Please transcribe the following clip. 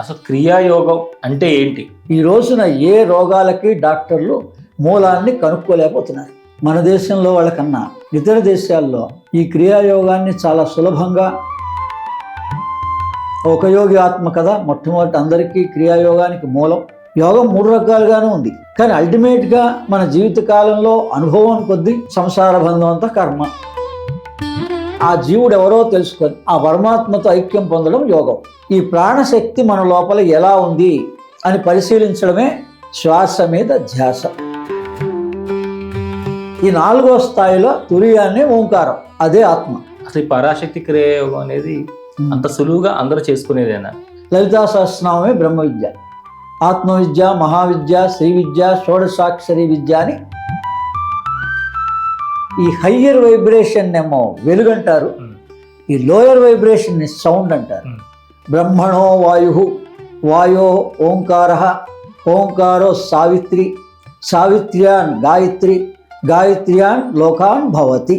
అసలు క్రియాయోగం అంటే ఏంటి? ఈ రోజున ఏ రోగాలకి డాక్టర్లు మూలాన్ని కనుక్కోలేకపోతున్నారు. మన దేశంలో వాళ్ళకన్నా ఇతర దేశాల్లో ఈ క్రియాయోగాన్ని చాలా సులభంగా, ఒక యోగి ఆత్మ కదా మొట్టమొదటి అందరికీ క్రియాయోగానికి మూలం. యోగం 3 రకాలుగానే ఉంది, కానీ అల్టిమేట్గా మన జీవిత కాలంలో అనుభవం కొద్దీ సంసార బంధం అంతా కర్మ. ఆ జీవుడు ఎవరో తెలుసుకొని ఆ పరమాత్మతో ఐక్యం పొందడం యోగం. ఈ ప్రాణశక్తి మన లోపల ఎలా ఉంది అని పరిశీలించడమే శ్వాస మీద ధ్యాస. ఈ 4వ స్థాయిలో తురియాన్ని ఓంకారం, అదే ఆత్మ. అసలు ఈ పరాశక్తి క్రియాయోగం అనేది అంత సులువుగా అందరూ చేసుకునేదేనా? లలితా సహస్రనామమే బ్రహ్మ విద్య. ఆత్మవిద్య, మహావిద్య, శ్రీ విద్య, షోడశాక్షరి విద్య అని ఈ హయ్యర్ వైబ్రేషన్ ఏమో వెలుగంటారు, ఈ లోయర్ వైబ్రేషన్ని సౌండ్ అంటారు. బ్రహ్మణో వాయు, వాయో ఓంకార, ఓంకారో సావిత్రి, సావిత్ర్యాన్ గాయత్రి, గాయత్ర్యాన్ లోకాన్ భవతి.